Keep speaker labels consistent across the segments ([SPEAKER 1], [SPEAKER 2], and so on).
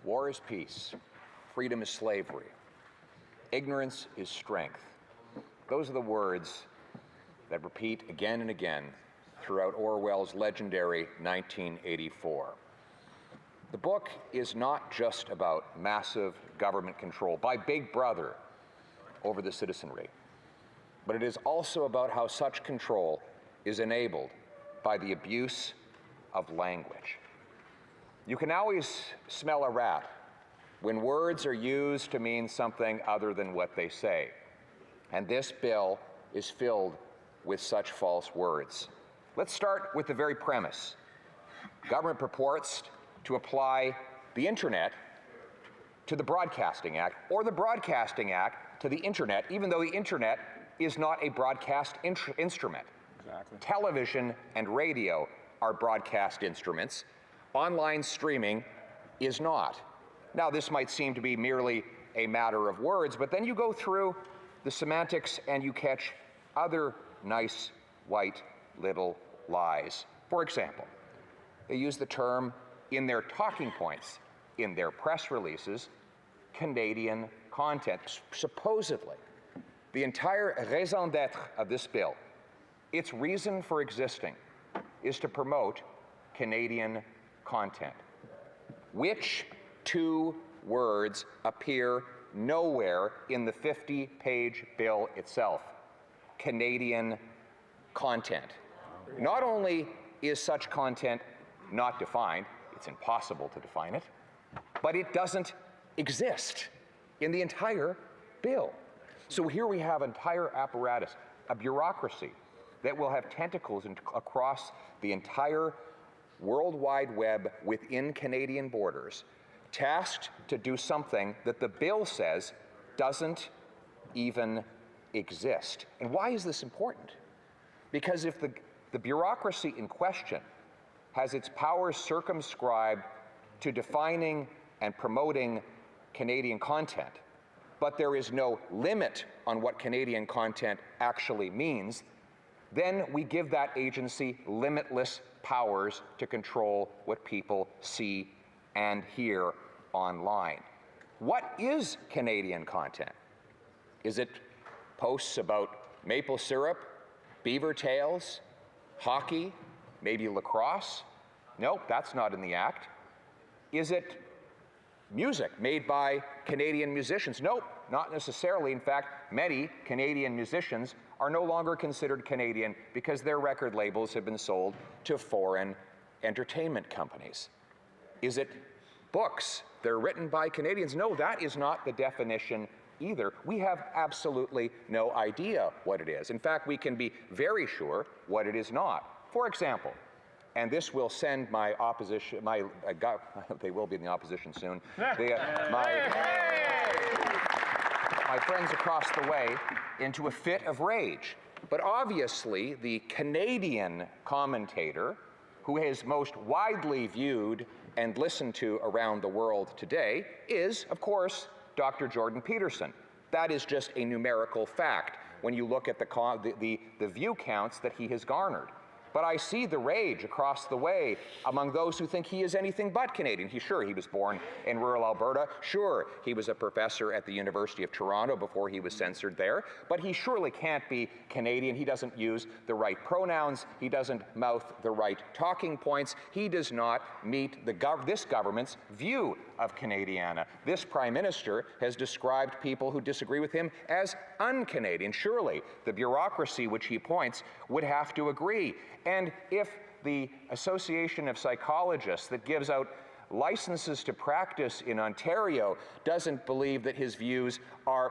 [SPEAKER 1] War is peace. Freedom is slavery. Ignorance is strength. Those are the words that repeat again and again throughout Orwell's legendary 1984. The book is not just about massive government control by Big Brother over the citizenry, but it is also about how such control is enabled by the abuse of language. You can always smell a rat when words are used to mean something other than what they say. And this bill is filled with such false words. Let's start with the very premise. Government purports to apply the internet to the Broadcasting Act, or the Broadcasting Act to the internet, even though the internet is not a broadcast instrument.
[SPEAKER 2] Exactly.
[SPEAKER 1] Television and radio are broadcast instruments. Online streaming is not. Now, this might seem to be merely a matter of words, but then you go through the semantics and you catch other nice white little lies. For example, they use the term in their talking points, in their press releases, Canadian content. Supposedly, the entire raison d'etre of this bill, its reason for existing, is to promote Canadian content. Which two words appear nowhere in the 50-page bill itself? Canadian content. Not only is such content not defined, it's impossible to define it, but it doesn't exist in the entire bill. So here we have an entire apparatus, a bureaucracy that will have tentacles across the entire World Wide Web within Canadian borders, tasked to do something that the bill says doesn't even exist. And why is this important? Because if the bureaucracy in question has its powers circumscribed to defining and promoting Canadian content, but there is no limit on what Canadian content actually means, then we give that agency limitless powers to control what people see and hear online. What is Canadian content? Is it posts about maple syrup, beaver tails, hockey, maybe lacrosse? Nope, that's not in the Act. Is it music made by Canadian musicians? Nope, not necessarily. In fact, many Canadian musicians are no longer considered Canadian because their record labels have been sold to foreign entertainment companies. Is it books that are written by Canadians? No, that is not the definition either. We have absolutely no idea what it is. In fact, we can be very sure what it is not. For example, and this will send my opposition, they will be in the opposition soon, my friends across the way into a fit of rage. But obviously, the Canadian commentator who is most widely viewed and listened to around the world today is, of course, Dr. Jordan Peterson. That is just a numerical fact when you look at the view counts that he has garnered. But I see the rage across the way among those who think he is anything but Canadian. Sure, he was born in rural Alberta. Sure, he was a professor at the University of Toronto before he was censored there. But he surely can't be Canadian. He doesn't use the right pronouns. He doesn't mouth the right talking points. He does not meet this government's view of Canadiana. This Prime Minister has described people who disagree with him as un-Canadian. Surely, the bureaucracy which he points would have to agree. And if the Association of Psychologists that gives out licenses to practice in Ontario doesn't believe that his views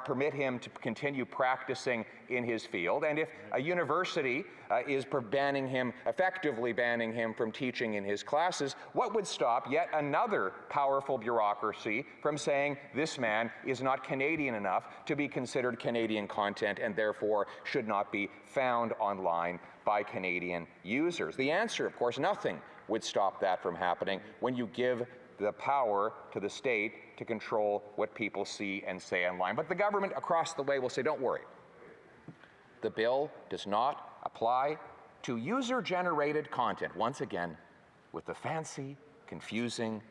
[SPEAKER 1] permit him to continue practicing in his field, and if a university is effectively banning him from teaching in his classes, what would stop yet another powerful bureaucracy from saying this man is not Canadian enough to be considered Canadian content and therefore should not be found online by Canadian users? The answer, of course, nothing would stop that from happening when you give the power to the state to control what people see and say online. But the government across the way will say, don't worry. The bill does not apply to user-generated content. Once again, with the fancy, confusing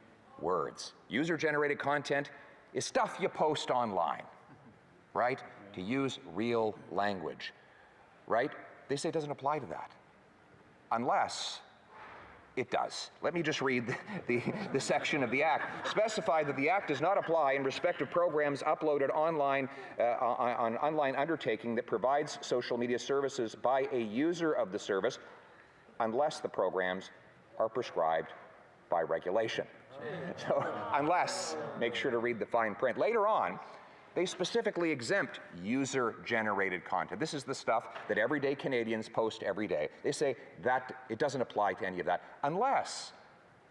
[SPEAKER 1] words. User-generated content is stuff you post online, right? To use real language, right? They say it doesn't apply to that, unless it does. Let me just read the section of the Act. Specify that the Act does not apply in respect of programs uploaded online on online undertaking that provides social media services by a user of the service, unless the programs are prescribed by regulation. So, unless, make sure to read the fine print. Later on, they specifically exempt user-generated content. This is the stuff that everyday Canadians post every day. They say that it doesn't apply to any of that, unless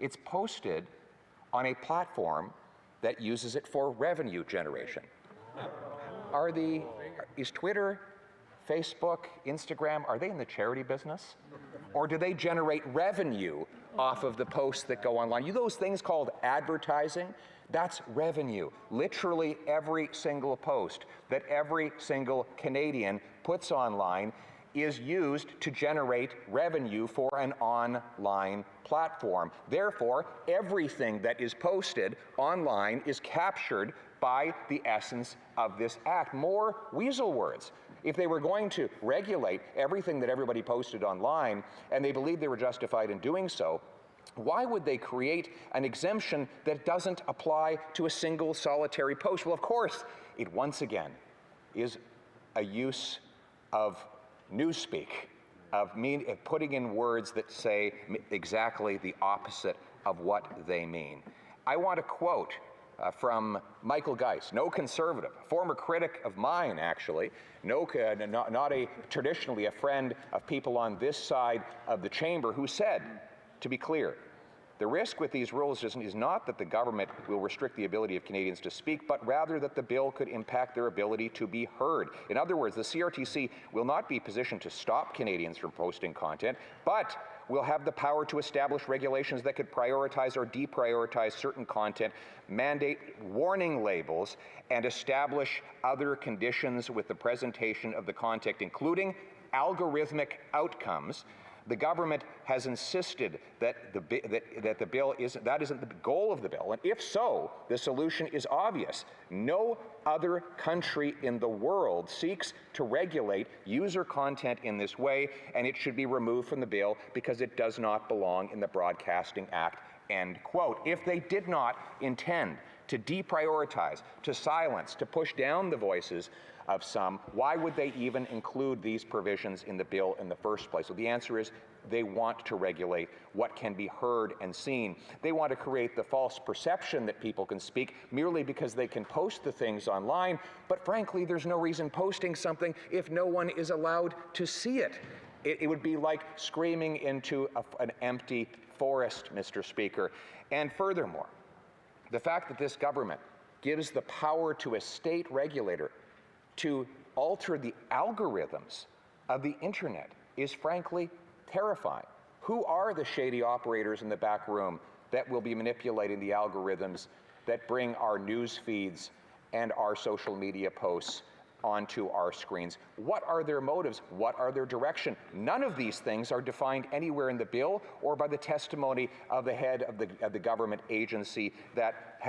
[SPEAKER 1] it's posted on a platform that uses it for revenue generation. Is Twitter, Facebook, Instagram, are they in the charity business? Or do they generate revenue off of the posts that go online? Those things called advertising, that's revenue. Literally every single post that every single Canadian puts online is used to generate revenue for an online platform. Therefore, everything that is posted online is captured by the essence of this Act. More weasel words. If they were going to regulate everything that everybody posted online, and they believed they were justified in doing so, why would they create an exemption that doesn't apply to a single solitary post? Well, of course, it once again is a use of newspeak, of putting in words that say exactly the opposite of what they mean. I want to quote from Michael Geist, no conservative, former critic of mine, actually, not traditionally a friend of people on this side of the chamber, who said, to be clear, the risk with these rules is not that the government will restrict the ability of Canadians to speak, but rather that the bill could impact their ability to be heard. In other words, the CRTC will not be positioned to stop Canadians from posting content, but will have the power to establish regulations that could prioritize or deprioritize certain content, mandate warning labels, and establish other conditions with the presentation of the content, including algorithmic outcomes. The government has insisted that the bill isn't the goal of the bill, and if so, the solution is obvious. No other country in the world seeks to regulate user content in this way, and it should be removed from the bill because it does not belong in the Broadcasting Act, end quote. If they did not intend to deprioritize, to silence, to push down the voices of some, why would they even include these provisions in the bill in the first place? So the answer is they want to regulate what can be heard and seen. They want to create the false perception that people can speak merely because they can post the things online, but frankly, there's no reason posting something if no one is allowed to see it. It would be like screaming into an empty forest, Mr. Speaker. And furthermore, the fact that this government gives the power to a state regulator to alter the algorithms of the internet is frankly terrifying. Who are the shady operators in the back room that will be manipulating the algorithms that bring our news feeds and our social media posts onto our screens? What are their motives? What are their direction? None of these things are defined anywhere in the bill or by the testimony of the head of the government agency that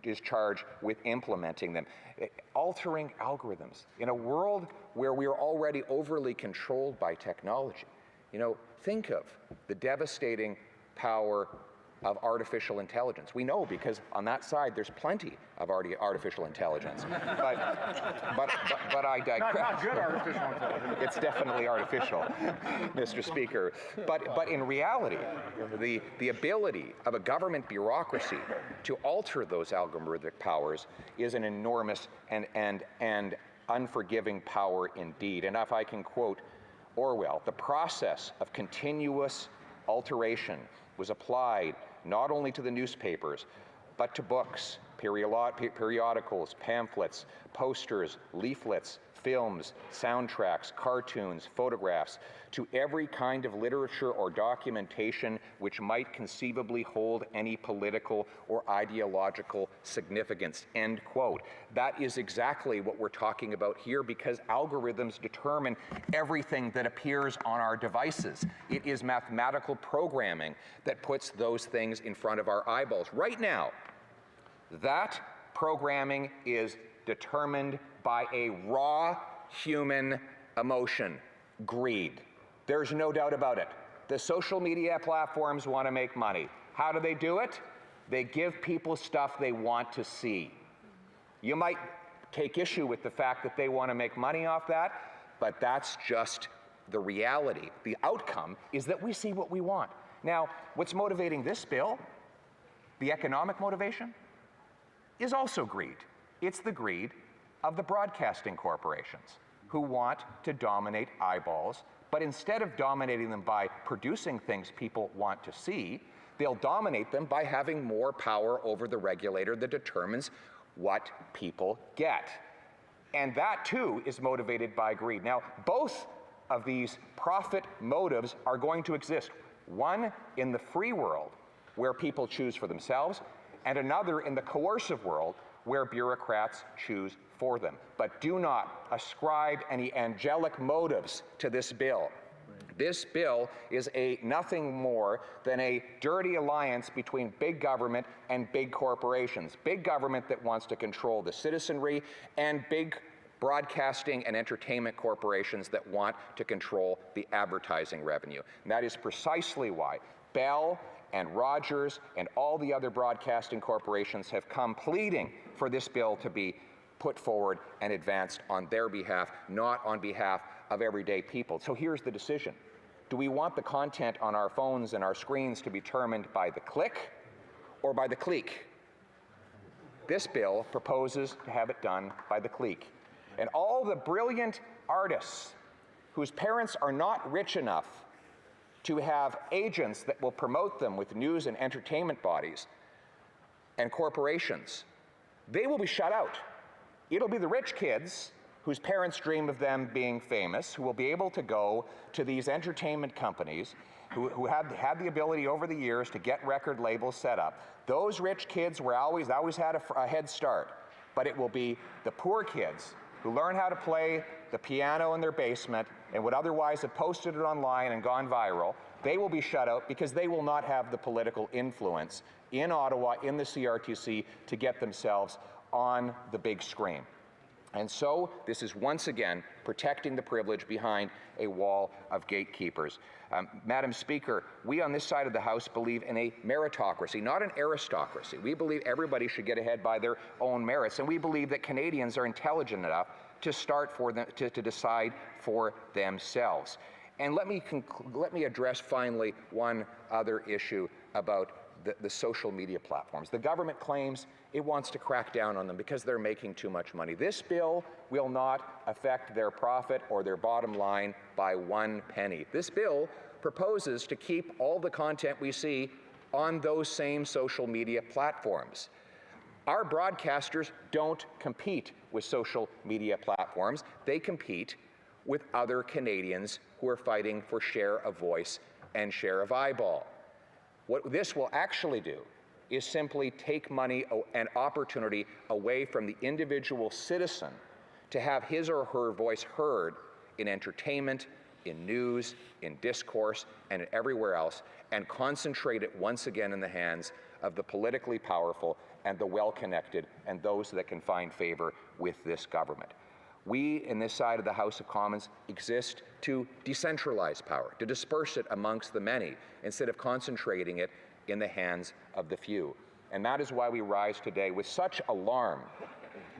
[SPEAKER 1] is charged with implementing them. Altering algorithms in a world where we are already overly controlled by technology. Think of the devastating power of artificial intelligence. We know because on that side there's plenty of artificial intelligence. But I digress.
[SPEAKER 2] Not good artificial intelligence.
[SPEAKER 1] It's definitely artificial, Mr. Speaker. But in reality, the ability of a government bureaucracy to alter those algorithmic powers is an enormous and unforgiving power indeed. And if I can quote Orwell, the process of continuous alteration was applied not only to the newspapers, but to books, periodicals, pamphlets, posters, leaflets, films, soundtracks, cartoons, photographs, to every kind of literature or documentation which might conceivably hold any political or ideological significance, end quote. That is exactly what we're talking about here, because algorithms determine everything that appears on our devices. It is mathematical programming that puts those things in front of our eyeballs. Right now, that programming is determined by a raw human emotion: greed. There's no doubt about it. The social media platforms want to make money. How do they do it? They give people stuff they want to see. You might take issue with the fact that they want to make money off that, but that's just the reality. The outcome is that we see what we want. Now, what's motivating this bill, the economic motivation, is also greed. It's the greed of the broadcasting corporations who want to dominate eyeballs, but instead of dominating them by producing things people want to see, they'll dominate them by having more power over the regulator that determines what people get. And that too is motivated by greed. Now, both of these profit motives are going to exist. One in the free world, where people choose for themselves, and another in the coercive world, where bureaucrats choose for them. But do not ascribe any angelic motives to this bill. This bill is nothing more than a dirty alliance between big government and big corporations. Big government that wants to control the citizenry, and big broadcasting and entertainment corporations that want to control the advertising revenue. And that is precisely why Bell and Rogers and all the other broadcasting corporations have come pleading for this bill to be put forward and advanced on their behalf, not on behalf of everyday people. So here's the decision. Do we want the content on our phones and our screens to be determined by the click or by the clique? This bill proposes to have it done by the clique. And all the brilliant artists whose parents are not rich enough to have agents that will promote them with news and entertainment bodies and corporations, they will be shut out. It'll be the rich kids whose parents dream of them being famous, who will be able to go to these entertainment companies, who have had the ability over the years to get record labels set up. Those rich kids always had a head start, but it will be the poor kids who learn how to play the piano in their basement and would otherwise have posted it online and gone viral. They will be shut out because they will not have the political influence in Ottawa, in the CRTC, to get themselves on the big screen. And so this is once again protecting the privilege behind a wall of gatekeepers. Madam Speaker, we on this side of the House believe in a meritocracy, not an aristocracy. We believe everybody should get ahead by their own merits, and we believe that Canadians are intelligent enough to to decide for themselves. And let me address finally one other issue about the social media platforms. The government claims it wants to crack down on them because they're making too much money. This bill will not affect their profit or their bottom line by 1 penny. This bill proposes to keep all the content we see on those same social media platforms. Our broadcasters don't compete with social media platforms. They compete with other Canadians who are fighting for share of voice and share of eyeball. What this will actually do is simply take money and opportunity away from the individual citizen to have his or her voice heard in entertainment, in news, in discourse, and everywhere else, and concentrate it once again in the hands of the politically powerful and the well-connected and those that can find favor with this government. We, in this side of the House of Commons, exist to decentralize power, to disperse it amongst the many, instead of concentrating it in the hands of the few. And that is why we rise today with such alarm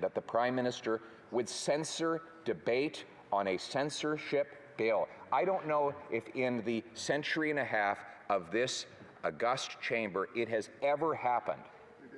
[SPEAKER 1] that the Prime Minister would censor debate on a censorship bill. I don't know if in the century and a half of this august chamber it has ever happened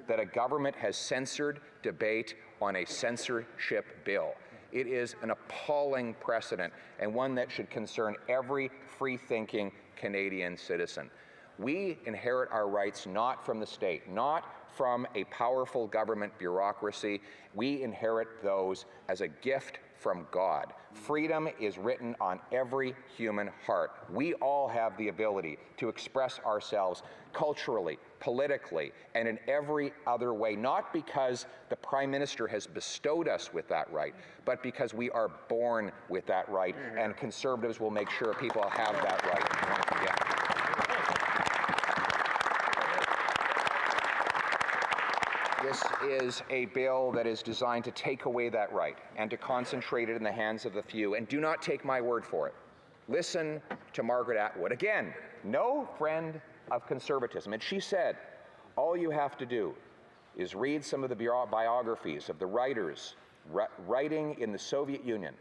[SPEAKER 1] that a government has censored debate on a censorship bill. It is an appalling precedent, and one that should concern every free-thinking Canadian citizen. We inherit our rights not from the state, not from a powerful government bureaucracy. We inherit those as a gift from God. Freedom is written on every human heart. We all have the ability to express ourselves culturally, politically, and in every other way, not because the Prime Minister has bestowed us with that right, but because we are born with that right, and Conservatives will make sure people have that right once again. This is a bill that is designed to take away that right and to concentrate it in the hands of the few. And do not take my word for it. Listen to Margaret Atwood. Again, no friend of conservatism. And she said, all you have to do is read some of the biographies of the writers writing in the Soviet Union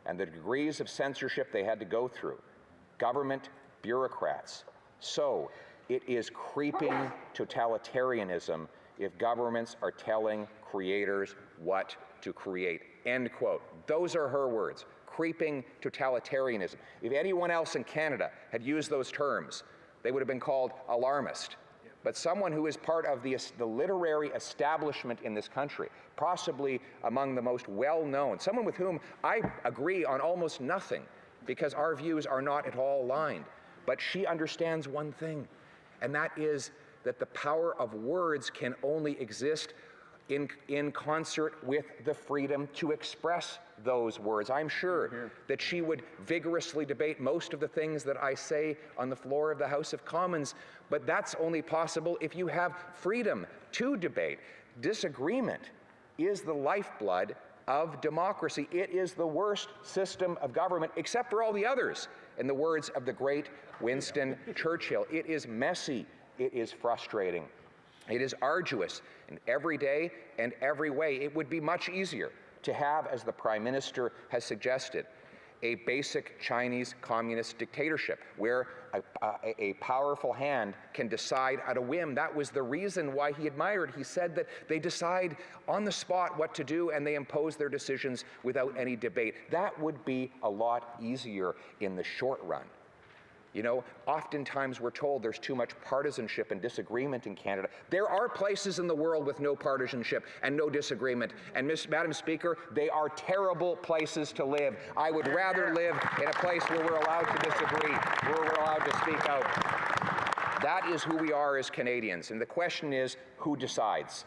[SPEAKER 1] and the degrees of censorship they had to go through. Government bureaucrats. So it is creeping totalitarianism if governments are telling creators what to create, end quote. Those are her words, creeping totalitarianism. If anyone else in Canada had used those terms, they would have been called alarmist. But someone who is part of the literary establishment in this country, possibly among the most well-known, someone with whom I agree on almost nothing, because our views are not at all aligned, but she understands one thing, and that is that the power of words can only exist in concert with the freedom to express those words. I'm sure that she would vigorously debate most of the things that I say on the floor of the House of Commons, but that's only possible if you have freedom to debate. Disagreement is the lifeblood of democracy. It is the worst system of government, except for all the others, in the words of the great Winston Churchill. It is messy. It is frustrating. It is arduous in every day and every way. It would be much easier to have, as the Prime Minister has suggested, a basic Chinese communist dictatorship where a powerful hand can decide at a whim. That was the reason why he admired. He said that they decide on the spot what to do and they impose their decisions without any debate. That would be a lot easier in the short run. You know, oftentimes we're told there's too much partisanship and disagreement in Canada. There are places in the world with no partisanship and no disagreement. And Madam Speaker, they are terrible places to live. I would rather live in a place where we're allowed to disagree, where we're allowed to speak out. That is who we are as Canadians. And the question is, who decides?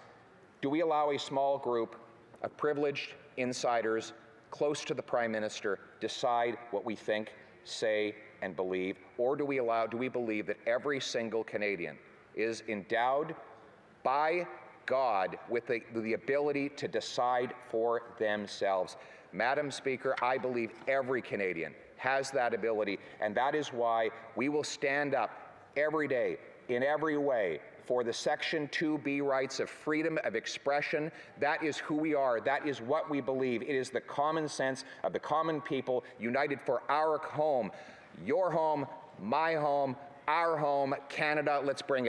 [SPEAKER 1] Do we allow a small group of privileged insiders close to the Prime Minister decide what we think, say, and believe, or do we believe that every single Canadian is endowed by God with the ability to decide for themselves? Madam Speaker, I believe every Canadian has that ability, and that is why we will stand up every day, in every way, for the Section 2B rights of freedom of expression. That is who we are. That is what we believe. It is the common sense of the common people united for our home. Your home, my home, our home, Canada. Let's bring it.